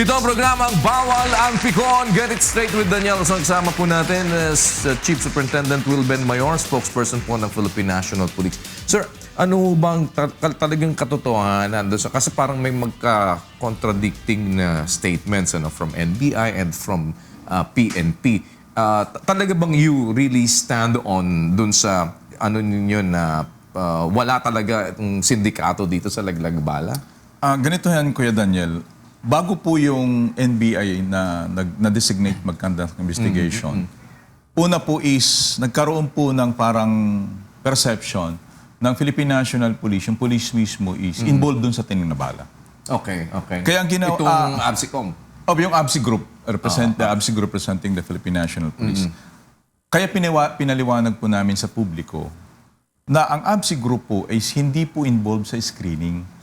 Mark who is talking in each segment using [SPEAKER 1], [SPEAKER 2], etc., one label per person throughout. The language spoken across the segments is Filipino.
[SPEAKER 1] Ito ang programang Bawal ang Pikon. Get it straight with Daniel. So, kasama po natin is Chief Superintendent Wilben Mayor, spokesperson po ng Philippine National Police. Sir, ano bang talagang katotohanan? Kasi parang may magka-contradicting na statements from NBI and from PNP. Talaga bang you really stand on dun sa ano ninyo na wala talaga itong sindikato dito sa Laglag Bala?
[SPEAKER 2] Ganito yan, Kuya Daniel. Bago po yung NBI na-designate mag-conduct investigation, una po is nagkaroon po ng parang perception ng Philippine National Police, yung police mismo is involved dun sa tining na bala.
[SPEAKER 1] Okay, okay.
[SPEAKER 2] Kaya ang ginawa...
[SPEAKER 1] Itong ABSICOM?
[SPEAKER 2] Yung ABSI Group, the ABSI Group representing the Philippine National Police. Kaya pinaliwanag po namin sa publiko na ang ABSI Group po is hindi po involved sa screening.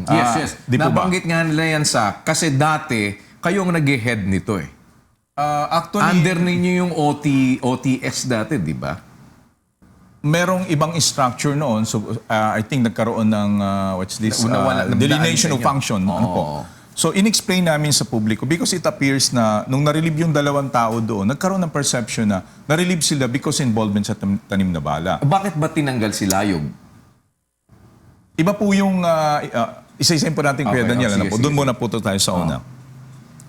[SPEAKER 1] Yes.
[SPEAKER 2] Di po ba?
[SPEAKER 1] Nabanggit nga nila yan kasi dati, kayong nag-head nito eh.
[SPEAKER 2] Actually,
[SPEAKER 1] Under ninyo yung OTS dati, di ba?
[SPEAKER 2] merong ibang structure noon. So, I think nagkaroon ng, delineation of function. Ano po? So, in-explain namin sa publiko because it appears na nung na-relieve yung 2 tao doon, nagkaroon ng perception na na-relieve sila because involvement sa tanim na bala.
[SPEAKER 1] Bakit ba tinanggal si Layog?
[SPEAKER 2] Iba po yung, isa-isayin po natin, Kuya Daniel.
[SPEAKER 1] Sige.
[SPEAKER 2] Doon muna po tayo sa una.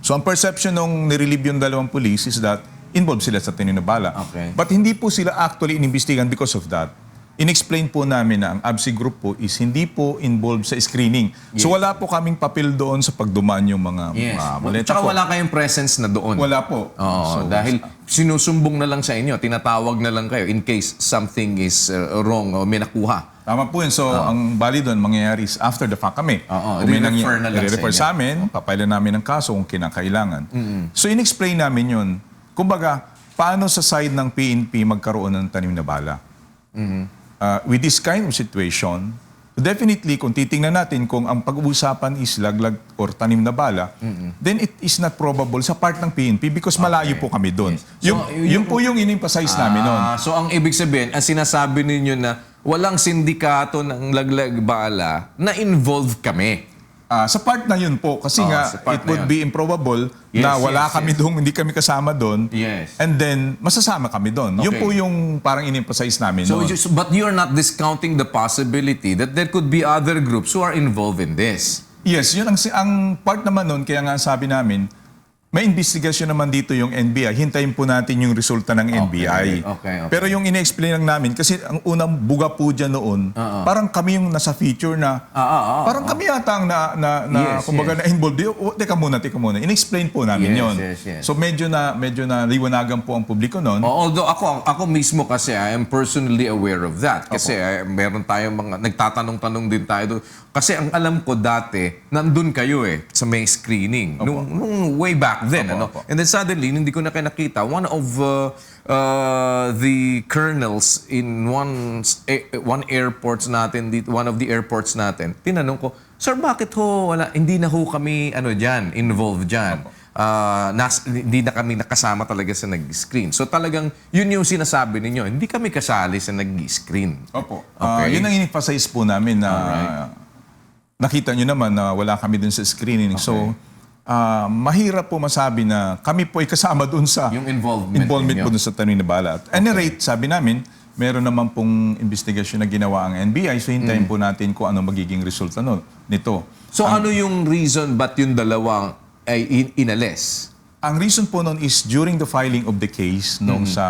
[SPEAKER 2] So, ang perception nung nirelieve yung 2 police is that involved sila sa tanim na bala.
[SPEAKER 1] Okay.
[SPEAKER 2] But hindi po sila actually inimbestigan because of that. In-explain po namin na ang ABSI Group po is hindi po involved sa screening.
[SPEAKER 1] Yes.
[SPEAKER 2] So, wala po kaming papel doon sa pagdumaan yung mga maleta
[SPEAKER 1] Tsaka
[SPEAKER 2] po.
[SPEAKER 1] wala kayong presence na doon.
[SPEAKER 2] Wala po.
[SPEAKER 1] Oo, dahil sinusumbong na lang sa inyo, tinatawag na lang kayo in case something is wrong o may nakuha.
[SPEAKER 2] Tama po yun. So, ang bali doon, mangyayari is after the fact kami.
[SPEAKER 1] Oo, i-refer na lang
[SPEAKER 2] i-refer
[SPEAKER 1] sa
[SPEAKER 2] sa amin, papailan namin ng kaso kung kinakailangan. So, in-explain namin yun. Kumbaga, paano sa side ng PNP magkaroon ng tanim na bala? With this kind of situation, definitely, kung titingnan natin kung ang pag-uusapan is laglag or tanim na bala, then it is not probable sa part ng PNP because malayo po kami doon.
[SPEAKER 1] Yes.
[SPEAKER 2] Yun po yung in-emphasize namin noon.
[SPEAKER 1] So ang ibig sabihin, ang sinasabi ninyo na walang sindikato ng Laglag Bala na involved kami.
[SPEAKER 2] Sa part na yun po, kasi
[SPEAKER 1] sa part
[SPEAKER 2] it
[SPEAKER 1] na
[SPEAKER 2] would
[SPEAKER 1] yun.
[SPEAKER 2] be improbable na wala kami doon, hindi kami kasama doon.
[SPEAKER 1] Yes.
[SPEAKER 2] And then, masasama kami doon. Yun
[SPEAKER 1] Okay.
[SPEAKER 2] po yung parang in-emphasize namin
[SPEAKER 1] So,
[SPEAKER 2] noon.
[SPEAKER 1] but you're not discounting the possibility that there could be other groups who are involved in this.
[SPEAKER 2] Yes, yun ang part naman noon, kaya nga sabi namin, may investigasyon naman dito yung NBI. Hintayin po natin yung resulta ng NBI.
[SPEAKER 1] Okay.
[SPEAKER 2] Pero yung ine-explain lang namin, kasi ang unang buga po dyan noon, parang kami yung nasa feature na, parang kami yata ang kumbaga na-involved. Teka muna. In-explain po namin yun.
[SPEAKER 1] Yes.
[SPEAKER 2] So medyo na liwanagan po ang publiko noon.
[SPEAKER 1] Although ako mismo kasi I am personally aware of that. Kasi meron tayong mga nagtatanong-tanong din tayo doon. Kasi ang alam ko dati, nandun kayo sa may screening. Nung way back then. And then suddenly, hindi ko na kayo nakita. One of the colonels in one airports natin, one of the airports natin, tinanong ko, Sir, bakit hindi na kami involved dyan? Hindi na kami nakasama talaga sa nag-screen. So talagang yun yung sinasabi ninyo, hindi kami kasali sa nag-screen.
[SPEAKER 2] Opo.
[SPEAKER 1] Okay.
[SPEAKER 2] Yun ang in-emphasize po namin na nakita nyo naman na wala kami dun sa screening. Okay. So, mahirap po masabi na kami po ay kasama dun sa
[SPEAKER 1] yung involvement
[SPEAKER 2] po dun sa tanim na bala. At any rate, sabi namin, meron naman pong investigasyon na ginawa ang NBI. So, hintayin po natin kung ano magiging resulta nito.
[SPEAKER 1] So, ano yung reason ba't yung dalawang ay inalis?
[SPEAKER 2] Ang reason po nun is during the filing of the case nung sa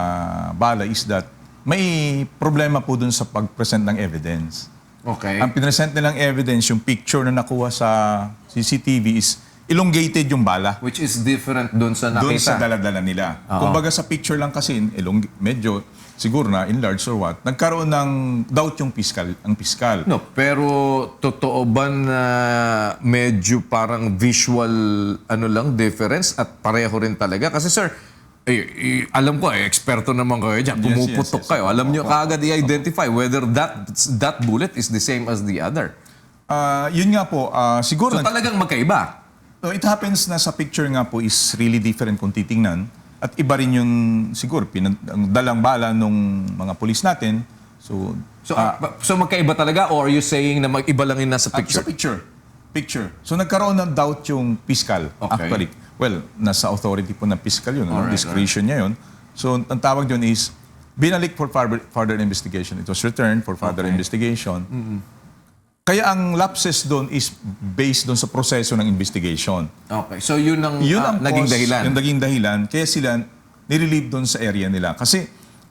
[SPEAKER 2] bala is that may problema po dun sa pag-present ng evidence.
[SPEAKER 1] Okay.
[SPEAKER 2] Ang pinresent nilang evidence, yung picture na nakuha sa CCTV is elongated yung bala.
[SPEAKER 1] Which is different doon sa nakita.
[SPEAKER 2] Doon sa daladala nila. Kumbaga sa picture lang kasi, medyo siguro na enlarged or what, nagkaroon ng doubt yung piskal.
[SPEAKER 1] No, pero totoo ba na medyo parang visual difference at pareho rin talaga? Kasi sir, alam ko eksperto naman kayo dyan. Pumuputok kayo. Alam nyo kaagad i-identify whether that bullet is the same as the other.
[SPEAKER 2] Yun nga po, siguro...
[SPEAKER 1] So talagang magkaiba?
[SPEAKER 2] So it happens na sa picture nga po is really different kung titingnan. At iba rin yung siguro ang dalang bala nung mga pulis natin. So
[SPEAKER 1] magkaiba talaga or are you saying na mag-iba lang yung nasa picture?
[SPEAKER 2] Sa picture. Picture. So nagkaroon ng doubt yung fiscal.
[SPEAKER 1] Okay.
[SPEAKER 2] Actually, well, nasa authority po ng fiscal yun.
[SPEAKER 1] Alright,
[SPEAKER 2] Discretion niya yun. So ang tawag yun is binalik for further investigation. It was returned for further investigation. Kaya ang lapses doon is based doon sa proseso ng investigation.
[SPEAKER 1] Okay. So yun ang,
[SPEAKER 2] Yun ang
[SPEAKER 1] naging
[SPEAKER 2] cause,
[SPEAKER 1] dahilan.
[SPEAKER 2] Yung naging dahilan. Kaya sila nirelieve doon sa area nila. Kasi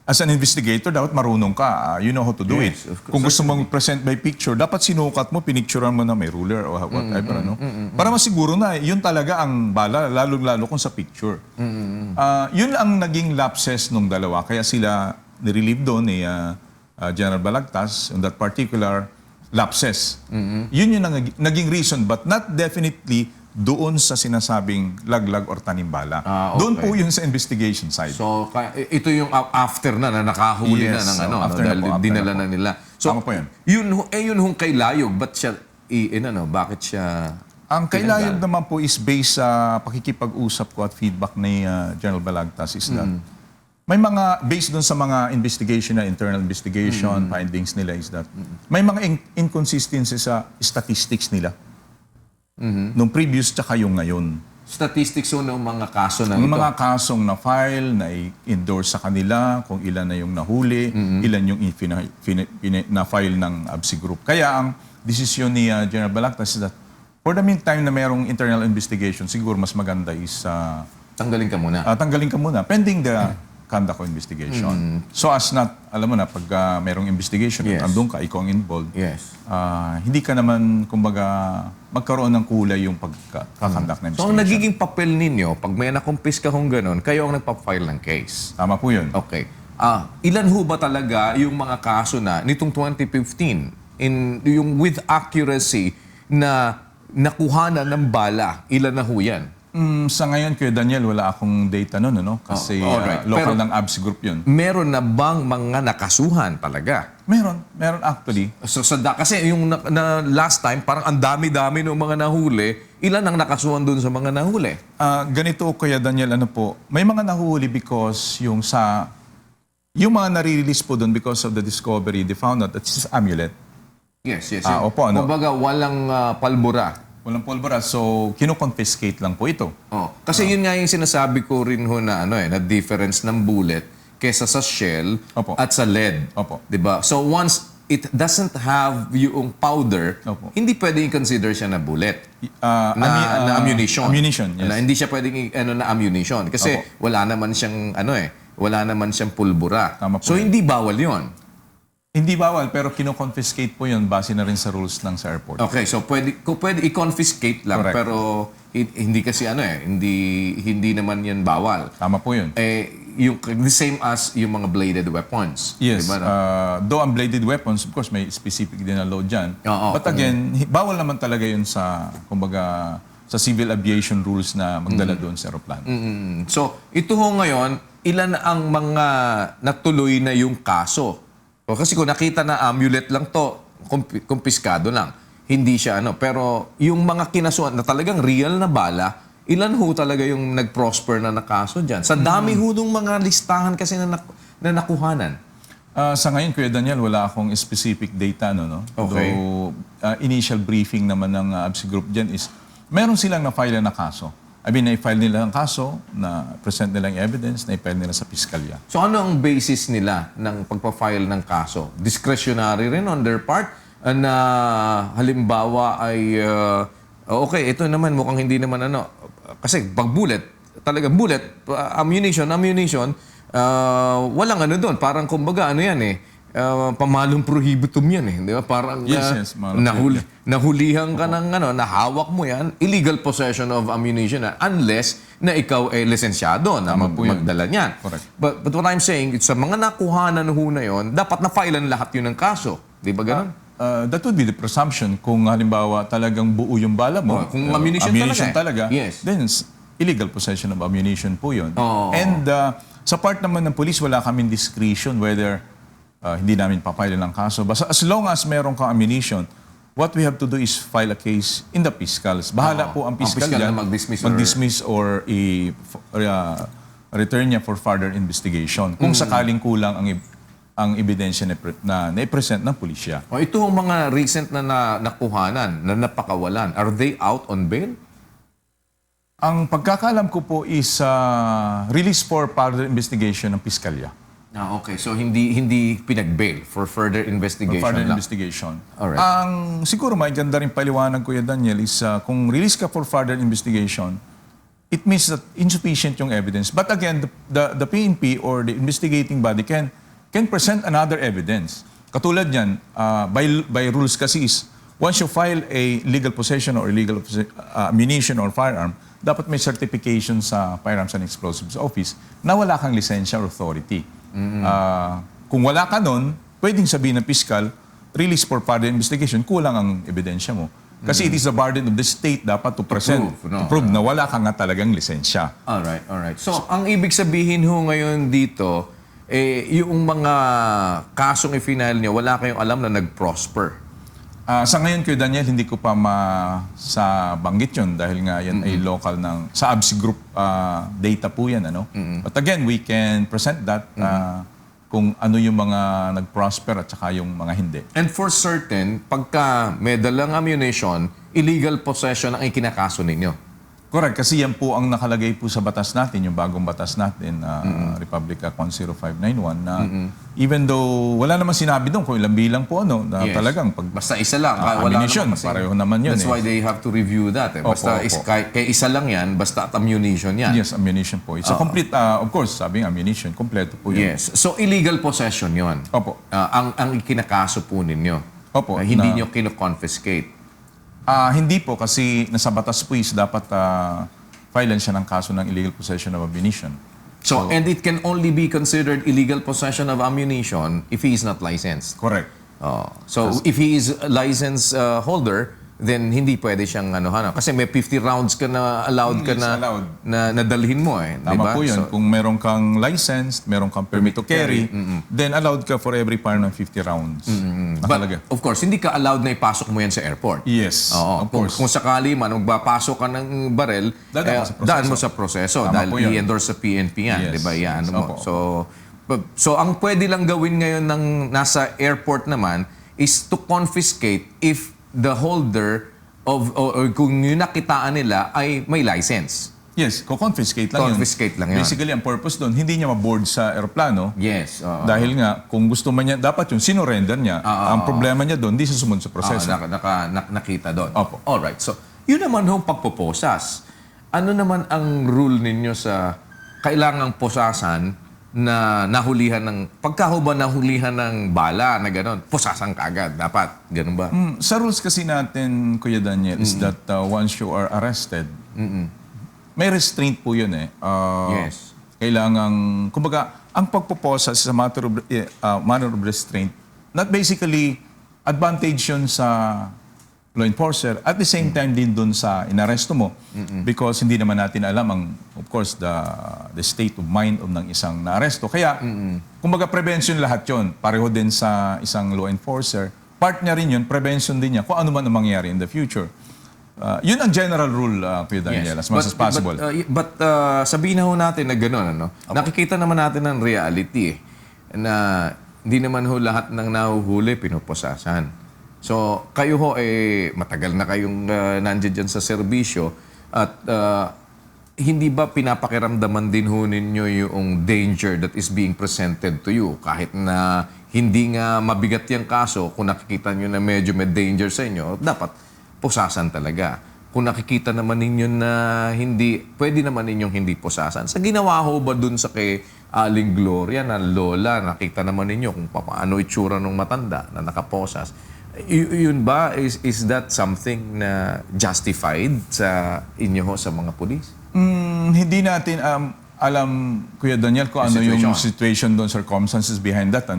[SPEAKER 2] as an investigator, dapat marunong ka. You know how to do
[SPEAKER 1] Yes,
[SPEAKER 2] it.
[SPEAKER 1] of course.
[SPEAKER 2] Kung gusto mong present by picture, dapat sinukat mo, pinicturean mo na may ruler or whatever. Ano? Para masiguro na, yun talaga ang bala, lalo-lalo kung sa picture. Yun ang naging lapses nung dalawa. Kaya sila nirelieve doon ni General Balagtas on that particular lapses. Yun yung naging reason, but not definitely doon sa sinasabing laglag or tanimbala.
[SPEAKER 1] Okay.
[SPEAKER 2] Doon po yun sa investigation side.
[SPEAKER 1] So, ito yung after na nakahuli
[SPEAKER 2] Yes,
[SPEAKER 1] na ng
[SPEAKER 2] so after
[SPEAKER 1] dahil
[SPEAKER 2] na po, after
[SPEAKER 1] dinala
[SPEAKER 2] na po.
[SPEAKER 1] na nila. So,
[SPEAKER 2] Tama po yan.
[SPEAKER 1] Yun hong kay Layog, ba't siya, bakit siya...
[SPEAKER 2] Ang kailayog naman po is based sa pakikipag-usap ko at feedback ni General Balagtas is that may mga, based doon sa mga investigation na internal investigation, findings nila is that may mga inconsistencies sa statistics nila. Nung previous tsaka yung ngayon.
[SPEAKER 1] Statistics ng mga kaso na
[SPEAKER 2] Yung
[SPEAKER 1] ito.
[SPEAKER 2] mga kasong na-file, na-endorse sa kanila, kung ilan na yung nahuli, ilan yung na-file ng ABSI Group. Kaya ang desisyon ni General Balagtas is that for the meantime na mayroong internal investigation, siguro mas maganda is
[SPEAKER 1] Tanggalin ka muna.
[SPEAKER 2] tanggalin ka muna pending the conduct of investigation. So as not, alam mo na, pag mayroong investigation
[SPEAKER 1] Yes.
[SPEAKER 2] at andun ka, ikaw ang involved,
[SPEAKER 1] Yes.
[SPEAKER 2] hindi ka naman, kumbaga, magkaroon ng kulay yung pagkakandak na
[SPEAKER 1] So, ang
[SPEAKER 2] investigation.
[SPEAKER 1] nagiging papel ninyo, pag may nakumpis ka kung ganun, kayo ang nagpa-file ng case.
[SPEAKER 2] Tama po yun.
[SPEAKER 1] Okay. Ilan ho ba talaga yung mga kaso na nitong 2015 yung with accuracy na nakuhanan ng bala? Ilan na ho yan?
[SPEAKER 2] Sa ngayon, Kuya Daniel, wala akong data nun, ano? Kasi
[SPEAKER 1] alright.
[SPEAKER 2] local
[SPEAKER 1] Pero-
[SPEAKER 2] ng ABS Group yun.
[SPEAKER 1] Meron na bang mga nakasuhan talaga?
[SPEAKER 2] Meron actually.
[SPEAKER 1] So, kasi yung na last time, parang ang dami-dami ng mga nahuli. Ilan ang nakasuhan dun sa mga nahuli?
[SPEAKER 2] Ganito, Kuya Daniel, ano po, may mga nahuhuli because yung mga nare-release po doon because of the discovery, they found out that it's amulet.
[SPEAKER 1] Yes.
[SPEAKER 2] opo, ano?
[SPEAKER 1] Kumbaga, walang palbura.
[SPEAKER 2] Walang pulbura, so kino-confiscate lang po ito.
[SPEAKER 1] Kasi yun nga yung sinasabi ko rin ho na na difference ng bullet kesa sa shell
[SPEAKER 2] Opo.
[SPEAKER 1] at sa lead.
[SPEAKER 2] Opo.
[SPEAKER 1] 'Di ba? So once it doesn't have yung powder,
[SPEAKER 2] Opo.
[SPEAKER 1] hindi pwedeng i-consider siya na bullet. Na ammunition.
[SPEAKER 2] Ammunition, yes.
[SPEAKER 1] Na hindi siya pwedeng na ammunition kasi wala naman siyang wala naman siyang pulbura.
[SPEAKER 2] Tama po
[SPEAKER 1] So
[SPEAKER 2] yun.
[SPEAKER 1] hindi bawal 'yon.
[SPEAKER 2] Hindi bawal, pero kino-confiscate po yun base na rin sa rules ng sa airport.
[SPEAKER 1] Okay, so pwede i-confiscate lang
[SPEAKER 2] Correct.
[SPEAKER 1] pero hindi kasi hindi naman 'yan bawal.
[SPEAKER 2] Tama po yun.
[SPEAKER 1] Yung the same as yung mga bladed weapons.
[SPEAKER 2] Yes,
[SPEAKER 1] Diba, no?
[SPEAKER 2] though ang bladed weapons, of course, may specific din na law dyan.
[SPEAKER 1] Oo,
[SPEAKER 2] But again, bawal naman talaga yun sa, kumbaga, sa civil aviation rules na magdala doon sa aeroplano.
[SPEAKER 1] So, ito ho ngayon, ilan ang mga natuloy na yung kaso? Kasi kung nakita na amulet lang to, kumpiskado lang. Hindi siya Pero yung mga kinasuhan na talagang real na bala, ilan ho talaga yung nag-prosper na nakaso dyan? Sa dami ho nung mga listahan kasi na nakuhanan.
[SPEAKER 2] Sa ngayon, Kuya Daniel, wala akong specific data. No?
[SPEAKER 1] Okay.
[SPEAKER 2] Though, initial briefing naman ng ABSI Group dyan is, meron silang na-file na kaso. Na-file nila ang kaso, na-present nila ang evidence, na-file nila sa piskalya.
[SPEAKER 1] So ano ang basis nila ng pagpa-file ng kaso? Discretionary rin on their part na halimbawa ay okay, ito naman mukhang hindi naman kasi pag bullet, talaga bullet, ammunition, walang doon. Parang kumbaga yan pamalong prohibitum yan di ba? Parang
[SPEAKER 2] Yes, malong
[SPEAKER 1] nahulihan ka ng nahawak mo yan, illegal possession of ammunition unless na ikaw ay lisensyado na magdala niyan.
[SPEAKER 2] Correct.
[SPEAKER 1] But what I'm saying, sa mga nakuhanan ho na yon, dapat na-filean lahat yun ng kaso. Di ba ganun?
[SPEAKER 2] That would be the presumption kung halimbawa talagang buo yung bala mo.
[SPEAKER 1] Kung ammunition talaga. Yes.
[SPEAKER 2] Then illegal possession of ammunition po yun.
[SPEAKER 1] Oo.
[SPEAKER 2] And sa part naman ng police, wala kaming discretion whether hindi namin papile ng kaso. Basta as long as meron kang ammunition, what we have to do is file a case in the fiscals. Bahala po ang fiscal
[SPEAKER 1] fiscal
[SPEAKER 2] dyan,
[SPEAKER 1] na
[SPEAKER 2] mag-dismiss or return niya for further investigation. Kung sakaling kulang ang ang ebidensya na na-present ng pulisya.
[SPEAKER 1] O ito ang mga recent na nakuhanan, na napakawalan. Are they out on bail?
[SPEAKER 2] Ang pagkakaalam ko po is release for further investigation ng piskalya.
[SPEAKER 1] Okay. So hindi pinag-bail for further investigation
[SPEAKER 2] Further
[SPEAKER 1] lang.
[SPEAKER 2] investigation.
[SPEAKER 1] Alright.
[SPEAKER 2] Ang siguro may ganda rin paliwanag, Kuya Daniel, is kung release ka for further investigation, it means that insufficient yung evidence. But again, the PNP or the investigating body can present another evidence. Katulad yan, by rules kasi is, once you file a legal possession or illegal ammunition or firearm, dapat may certification sa Firearms and Explosives Office na wala kang lisensya or authority. Kung wala ka nun, pwedeng sabihin ng piskal, release for further investigation, kulang ang ebidensya mo. Kasi it is the burden of the state dapat to present, to prove na wala ka nga talagang lisensya.
[SPEAKER 1] Alright. So, ang ibig sabihin ho ngayon dito, yung mga kasong i-final niyo, wala kayong alam na nag-prosper.
[SPEAKER 2] Sa ngayon, Kuya Daniel, hindi ko pa sa banggit yun dahil nga yan ay local sa ABS Group data po yan. Ano? But again, we can present that kung ano yung mga nag-prosper at saka yung mga hindi.
[SPEAKER 1] And for certain, pagka may dalang ammunition, illegal possession ang ikinakaso ninyo.
[SPEAKER 2] Correct, kasi yan po ang nakalagay po sa batas natin, yung bagong batas natin, Republic Act 10591, na even though wala naman sinabi doon kung ilang bilang po na
[SPEAKER 1] Yes.
[SPEAKER 2] talagang
[SPEAKER 1] Basta isa lang.
[SPEAKER 2] ammunition, pareho naman yun.
[SPEAKER 1] That's why they have to review that. Basta kay isa lang yan, basta at ammunition yan.
[SPEAKER 2] Yes, ammunition po. It's a complete, of course, sabi ng ammunition, kompleto po yun.
[SPEAKER 1] Yes. So illegal possession yon.
[SPEAKER 2] Opo.
[SPEAKER 1] Ang ikinakaso po ninyo.
[SPEAKER 2] Opo.
[SPEAKER 1] Hindi nyo kino-confiscate.
[SPEAKER 2] Hindi po, kasi nasa batas po is dapat filean siya ng kaso ng illegal possession of ammunition.
[SPEAKER 1] So, and it can only be considered illegal possession of ammunition if he is not licensed.
[SPEAKER 2] Correct.
[SPEAKER 1] So, if he is a license holder, then hindi pwede siyang kasi may 50 rounds ka na allowed ka
[SPEAKER 2] allowed.
[SPEAKER 1] na nadalhin mo
[SPEAKER 2] Tama
[SPEAKER 1] diba?
[SPEAKER 2] po yun.
[SPEAKER 1] So,
[SPEAKER 2] Kung meron kang license, meron kang permit to carry, then allowed ka for every part ng 50 rounds. Nakalaga.
[SPEAKER 1] but, of course, hindi ka allowed na ipasok mo yan sa airport.
[SPEAKER 2] Yes,
[SPEAKER 1] Oo,
[SPEAKER 2] of course.
[SPEAKER 1] Kung sakali man, magpapasok ka ng barel, daan mo sa proseso.
[SPEAKER 2] Tama
[SPEAKER 1] Dahil
[SPEAKER 2] po yun.
[SPEAKER 1] i-endorse sa PNP yan.
[SPEAKER 2] Yes,
[SPEAKER 1] Di ba? Yan,
[SPEAKER 2] yes,
[SPEAKER 1] mo.
[SPEAKER 2] opo.
[SPEAKER 1] So, ang pwede lang gawin ngayon ng nasa airport naman is to confiscate if the holder or kung yung nakitaan nila ay may license.
[SPEAKER 2] Yes, confiscate lang
[SPEAKER 1] Confiscate lang yun.
[SPEAKER 2] Basically, ang purpose doon, hindi niya maboard sa aeroplano.
[SPEAKER 1] Yes.
[SPEAKER 2] Dahil nga, kung gusto man niya, dapat yung sinurrender niya. Ang problema niya doon, hindi siya sumunod sa proseso.
[SPEAKER 1] Nakita doon.
[SPEAKER 2] Opo.
[SPEAKER 1] Alright. So, yun naman yung pagpoposas. Ano naman ang rule ninyo sa kailangang posasan na nahulihan pagka ba nahulihan ng bala na gano'n, posasan ka agad. Dapat. Ganun ba?
[SPEAKER 2] Sa rules kasi natin, Kuya Daniel, is that once you are arrested, may restraint po yun eh.
[SPEAKER 1] Yes.
[SPEAKER 2] Kailangang, kumbaga, ang pagpoposa sa manner of restraint, not basically advantage yun sa law enforcer, at the same time din dun sa inaresto mo, because hindi naman natin alam of course, the state of mind of ng isang naaresto. Kaya, kumbaga, prevention lahat yun. Pareho din sa isang law enforcer. Part niya rin yun, prevention din niya kung ano man ang mangyayari in the future. Yun ang general rule, Kuya Daniel, as much as possible.
[SPEAKER 1] But sabihin na ho natin na gano'n, nakikita naman natin ang reality na hindi naman ho lahat ng nahuhuli pinuposasan. So, kayo ho, matagal na kayong nandiyan dyan sa serbisyo at hindi ba pinapakiramdaman din ho ninyo yung danger that is being presented to you? Kahit na hindi nga mabigat yung kaso, kung nakikita nyo na medyo may danger sa inyo, dapat posasan talaga. Kung nakikita naman ninyo na hindi, pwede naman ninyong hindi posasan. Sa ginawa ho ba dun sa kay Aling Gloria na lola, nakita naman ninyo kung paano itsura ng matanda na nakaposas. Yun ba, is that something na justified sa inyo ho sa mga pulis?
[SPEAKER 2] Hindi natin alam, Kuya Daniel, kung ano yung situation doon, circumstances behind that,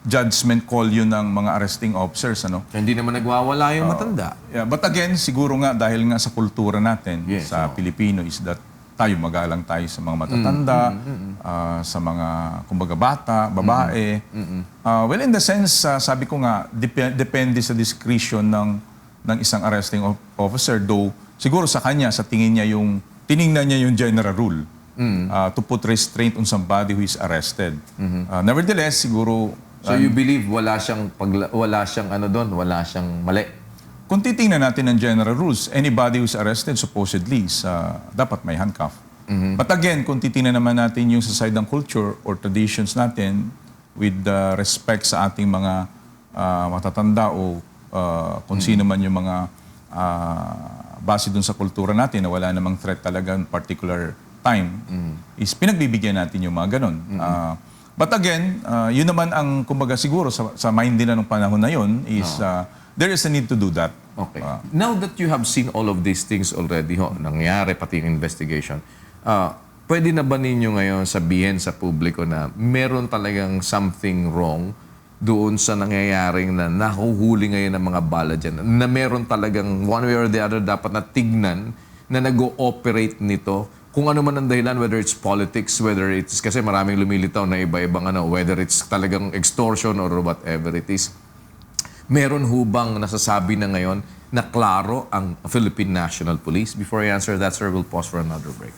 [SPEAKER 2] judgment call yun ng mga arresting officers,
[SPEAKER 1] Hindi naman nagwawala yung matanda.
[SPEAKER 2] Yeah, but again, siguro nga, dahil nga sa kultura natin, sa Pilipino, is that tayo magalang tayo sa mga matatanda, sa mga, kumbaga, bata, babae. Well, in the sense, sabi ko nga, depende sa discretion ng isang arresting officer, though siguro sa kanya, sa tiningnan niya yung general rule. to put restraint on somebody who is arrested. Nevertheless, siguro,
[SPEAKER 1] So you believe wala siyang wala siyang mali?
[SPEAKER 2] kung titingnan natin ang general rules, anybody who's arrested supposedly is, dapat may handcuff. But again, kung titingnan naman natin yung sa side ng culture or traditions natin with respect sa ating mga matatanda o kung sino man yung mga base dun sa kultura natin na wala namang threat talaga in particular time, is pinagbibigyan natin yung mga ganun. But again, yun naman ang, kumbaga siguro, sa mind nila ng panahon na yun is there is a need to do that.
[SPEAKER 1] Okay. Now that you have seen all of these things already, nangyari pati yung investigation, pwede na ba ninyo ngayon sabihin sa publiko na meron talagang something wrong doon sa nangyayaring na nahuhuli ngayon ng mga bala dyan, na meron talagang one way or the other dapat na tignan na nag-ooperate nito, kung ano man ang dahilan, whether it's politics, whether it's, kasi maraming lumilitaw na iba-ibang whether it's talagang extortion or whatever it is. Meron hubang nasasabi na ngayon na klaro ang Philippine National Police? Before I answer that, sir, we'll pause for another break.